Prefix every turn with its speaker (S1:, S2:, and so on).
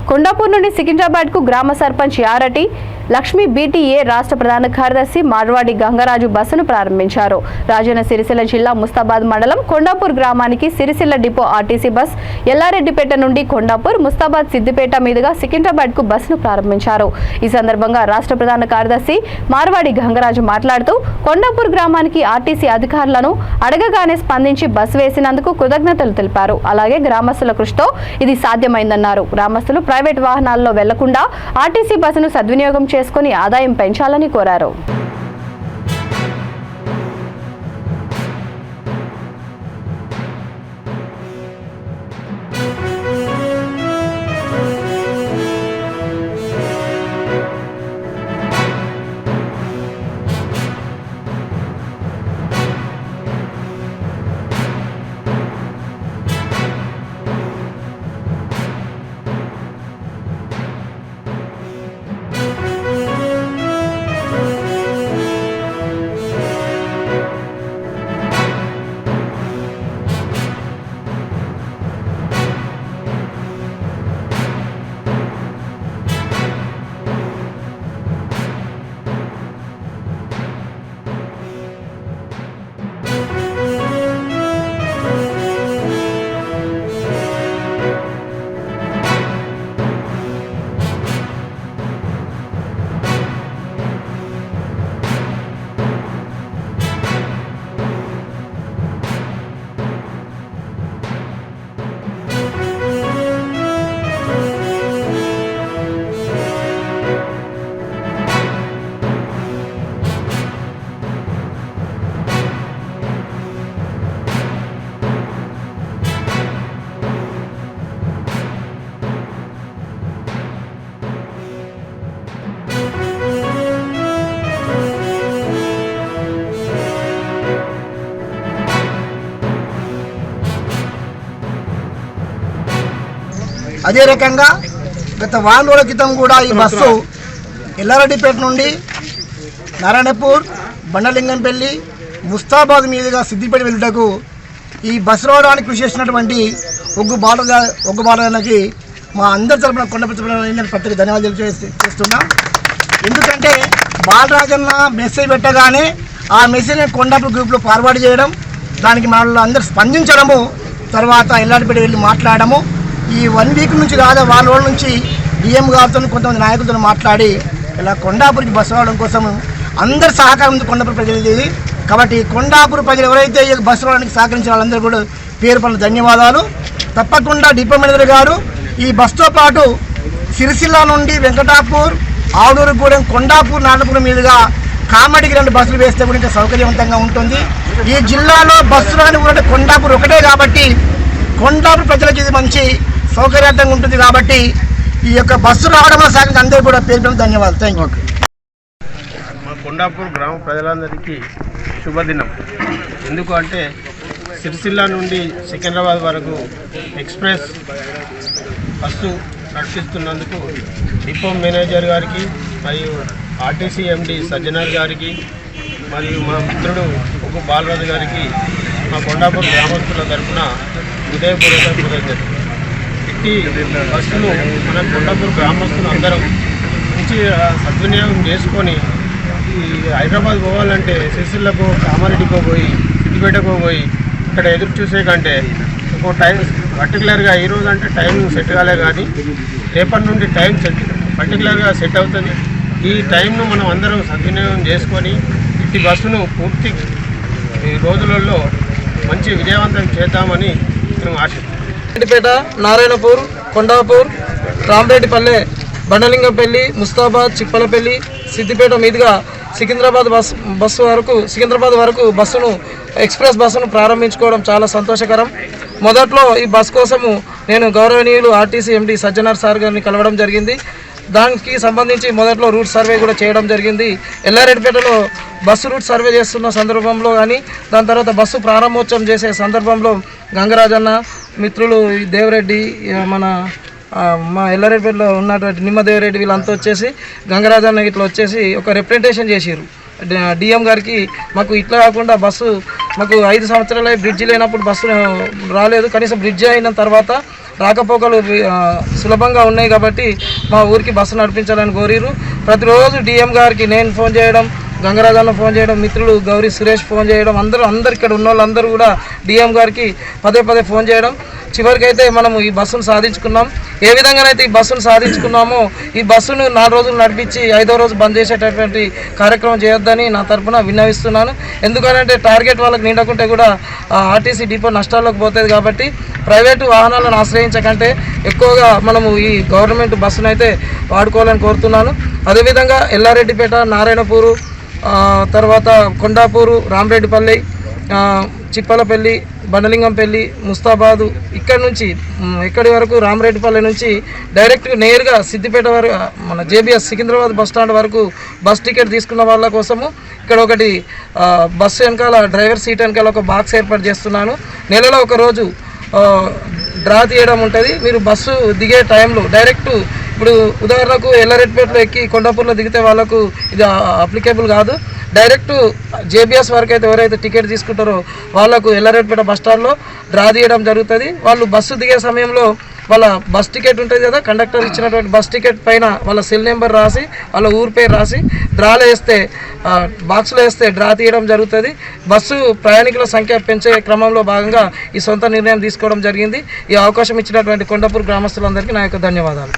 S1: కొండాపూర్ నుండి సికింద్రాబాద్ కు గ్రామ సర్పంచ్ యారటి లక్ష్మి బీటీఏ రాష్ట్ర ప్రధాన కార్యదర్శి మార్వాడి గంగరాజు బస్సును ప్రారంభించారు. రాజన్న సిరిసిల్ల జిల్లా ముస్తాబాద్ మండలం కొండాపూర్ గ్రామానికి Sircilla depot RTC bus Yellareddypet నుండి కొండాపూర్, ముస్తాబాద్, సిద్దిపేట మీదుగా సికింద్రాబాద్ కు బస్సును ప్రారంభించారు. ఈ సందర్భంగా రాష్ట్ర ప్రధాన కార్యదర్శి మార్వాడి గంగరాజు మాట్లాడుతూ కొండాపూర్ గ్రామానికి ఆర్టీసీ అధికారులను అడగగానే స్పందించి బస్సు వేసినందుకు కృతజ్ఞతలు తెలిపారు. అలాగే గ్రామస్తుల కృషితో ఇది సాధ్యమైందన్నారు. గ్రామస్తులు ప్రైవేట్ వాహనాల్లో వెళ్లకుండా ఆర్టీసీ బస్సును సద్వినియోగం చేసుకుని ఆదాయం పెంచాలని కోరారు.
S2: అదే రకంగా గత వారం రోజుల క్రితం కూడా ఈ బస్సు ఎల్లారెడ్డిపేట నుండి నారాయణపూర్, బండలింగంపల్లి, ముస్తాబాద్ మీదుగా సిద్దిపేట వెళ్ళుటకు ఈ బస్సు రావడానికి కృషి చేసినటువంటి ఒగ్గు బాలకి మా అందరి తరపున కొండపల్లి ప్రత్యేక ధన్యవాదాలు చేస్తున్నాం. ఎందుకంటే బాలరాజన్న మెసేజ్ పెట్టగానే ఆ మెసేజ్ కొండాపూర్ గ్రూప్లో ఫార్వర్డ్ చేయడం, దానికి మన అందరూ స్పందించడము, తర్వాత ఎల్లారెడ్డిపేట వెళ్ళి మాట్లాడము. ఈ 1 వీక్ నుంచి కాదా వాళ్ళ రోజుల నుంచి డిఎం గారితో కొంతమంది నాయకులతో మాట్లాడి ఇలా కొండాపూర్కి బస్సు రావడం కోసం అందరి సహకారం ఉంది కొండాపూర్ ప్రజలది. కాబట్టి కొండాపూర్ ప్రజలు ఎవరైతే ఈ బస్సు రావడానికి సహకరించిన వాళ్ళందరూ కూడా పేరు పనులు ధన్యవాదాలు. తప్పకుండా డిపో మేనేజర్ గారు ఈ బస్సుతో పాటు సిరిసిల్ల నుండి వెంకటాపూర్, ఆవునూరుగూడెం, కొండాపూర్, నారాయణపూర్ మీదుగా కామాడికి 2 బస్సులు వేస్తే కూడా ఇంకా సౌకర్యవంతంగా ఉంటుంది. ఈ జిల్లాలో బస్సు రాని ఊరంటే కొండాపూర్ ఒకటే కాబట్టి కొండాపూర్ ప్రజలకు ఇది మంచి సౌకర్యార్థంగా ఉంటుంది. కాబట్టి ఈ యొక్క బస్సు రావడంలో సాగించి అందరూ కూడా పేరు ధన్యవాదాలు. Thank you.
S3: మా కొండాపూర్ గ్రామ ప్రజలందరికీ శుభదినం. ఎందుకు అంటే సిరిసిల్ల నుండి సికింద్రాబాద్ వరకు ఎక్స్ప్రెస్ బస్సు నడిపిస్తున్నందుకు డిపో మేనేజర్ గారికి మరియు ఆర్టీసీ ఎండి సజ్జనార్ గారికి మరియు మా మిత్రుడు ఒగ్గు బాలరాజు గారికి మా కొండాపూర్ గ్రామస్తుల తరఫున హృదయపూర్వక కృతజ్ఞతలు. ఇట్టి బస్సును మన కొండాపూర్ గ్రామస్తులు అందరం మంచి సద్వినియోగం చేసుకొని ఈ హైదరాబాద్ పోవాలంటే సిరిసిల్లకు, కామారెడ్డికో పోయి, సిద్దిపేటకో పోయి ఇక్కడ ఎదురు చూసే కంటే ఒక టైం పర్టికులర్గా ఈరోజు అంటే టైం సెట్ కాలే, కానీ రేపటి నుండి టైం పర్టికులర్గా సెట్ అవుతుంది. ఈ టైంను మనం అందరం సద్వినియోగం చేసుకొని ఇట్టి బస్సును పూర్తి ఈ రోజులలో మంచి విజయవంతం చేద్దామని మేము ఆశిస్తున్నాం.
S4: రెడ్డిపేట, నారాయణపూర్, కొండాపూర్, రామరెడ్డిపల్లె, బండలింగంపల్లి, ముస్తాబాద్, చిప్పలపల్లి, సిద్దిపేట మీదుగా సికింద్రాబాద్ వరకు బస్సును ఎక్స్ప్రెస్ బస్సును ప్రారంభించుకోవడం చాలా సంతోషకరం. మొదట్లో ఈ బస్ కోసము నేను గౌరవనీయులు ఆర్టీసీ ఎండి సజ్జనార్ సార్ గారిని కలవడం జరిగింది. దానికి సంబంధించి మొదట్లో రూట్ సర్వే కూడా చేయడం జరిగింది. ఎల్లారెడ్డిపేటలో బస్సు రూట్ సర్వే చేస్తున్న సందర్భంలో కానీ, దాని తర్వాత బస్సు ప్రారంభోత్సవం చేసే సందర్భంలో గంగరాజన్న, మిత్రులు దేవరెడ్డి, మా ఎల్లారెడ్డిపేటలో ఉన్నటువంటి నిమ్మదేవరెడ్డి వీళ్ళంతా వచ్చేసి గంగరాజన్న ఇట్లా వచ్చేసి ఒక రిప్రజెంటేషన్ చేసిరు డిఎం గారికి. మాకు ఇట్లా కాకుండా బస్సు మాకు 5 సంవత్సరాలు బ్రిడ్జి లేనప్పుడు బస్సు రాలేదు. కనీసం బ్రిడ్జి అయిన తర్వాత రాకపోకలు సులభంగా ఉన్నాయి కాబట్టి మా ఊరికి బస్సు నడిపించాలని కోరిరు. ప్రతిరోజు డిఎం గారికి నేను ఫోన్ చేయడం, గంగరాజు అన్న ఫోన్ చేయడం, మిత్రులు గౌరీ సురేష్ ఫోన్ చేయడం, అందరు ఇక్కడ ఉన్న వాళ్ళందరూ కూడా డిఎం గారికి పదే ఫోన్ చేయడం. చివరికైతే మనము ఈ బస్సును సాధించుకున్నాం. ఏ విధంగానైతే ఈ బస్సును సాధించుకున్నామో ఈ బస్సును 4 రోజులు నడిపించి 5వ రోజు బంద్ చేసేటటువంటి కార్యక్రమం చేయొద్దని నా తరఫున విన్నవిస్తున్నాను. ఎందుకంటే టార్గెట్ వాళ్ళకి నిండకుంటే కూడా ఆర్టీసీ డిపో నష్టాల్లోకి పోతుంది కాబట్టి ప్రైవేటు వాహనాలను ఆశ్రయించకంటే ఎక్కువగా మనము ఈ గవర్నమెంట్ బస్సును అయితే వాడుకోవాలని కోరుతున్నాను. అదేవిధంగా ఎల్లారెడ్డిపేట, నారాయణపూరు, తర్వాత కొండాపూరు, రామరెడ్డిపల్లి, చిప్పలపల్లి, బండలింగంపల్లి, ముస్తాబాదు ఇక్కడ నుంచి ఇక్కడి వరకు రామరెడ్డిపల్లి నుంచి డైరెక్ట్గా నేరుగా సిద్దిపేట వరకు మన జేబీఎస్ సికింద్రాబాద్ బస్ స్టాండ్ వరకు బస్ టికెట్ తీసుకున్న వాళ్ళ కోసము ఇక్కడ ఒకటి బస్సు వెనకాల డ్రైవర్ సీట్ వెనకాల ఒక బాక్స్ ఏర్పాటు చేస్తున్నాను. నెలలో ఒక రోజు డ్రా తీయడం ఉంటుంది. మీరు బస్సు దిగే టైంలో డైరెక్ట్ ఇప్పుడు ఉదాహరణకు ఎల్లారెడ్డిపేటలో ఎక్కి కొండాపూర్లో దిగితే వాళ్ళకు ఇది అప్లికేబుల్ కాదు. డైరెక్ట్ జేబీఎస్ వరకు అయితే ఎవరైతే టికెట్ తీసుకుంటారో వాళ్ళకు ఎల్లారెడ్డిపేట బస్ స్టాండ్లో డ్రా తీయడం జరుగుతుంది. వాళ్ళు బస్సు దిగే సమయంలో వాళ్ళ బస్ టికెట్ ఉంటుంది కదా, కండక్టర్ ఇచ్చినటువంటి బస్ టికెట్ పైన వాళ్ళ సెల్ నెంబర్ రాసి వాళ్ళ ఊరి పేరు రాసి డ్రాలో వేస్తే బాక్స్లో వేస్తే డ్రా తీయడం జరుగుతుంది. బస్సు ప్రయాణికుల సంఖ్య పెంచే క్రమంలో భాగంగా ఈ సొంత నిర్ణయం తీసుకోవడం జరిగింది. ఈ అవకాశం ఇచ్చినటువంటి కొండాపూర్ గ్రామస్తులందరికీ నా యొక్క ధన్యవాదాలు.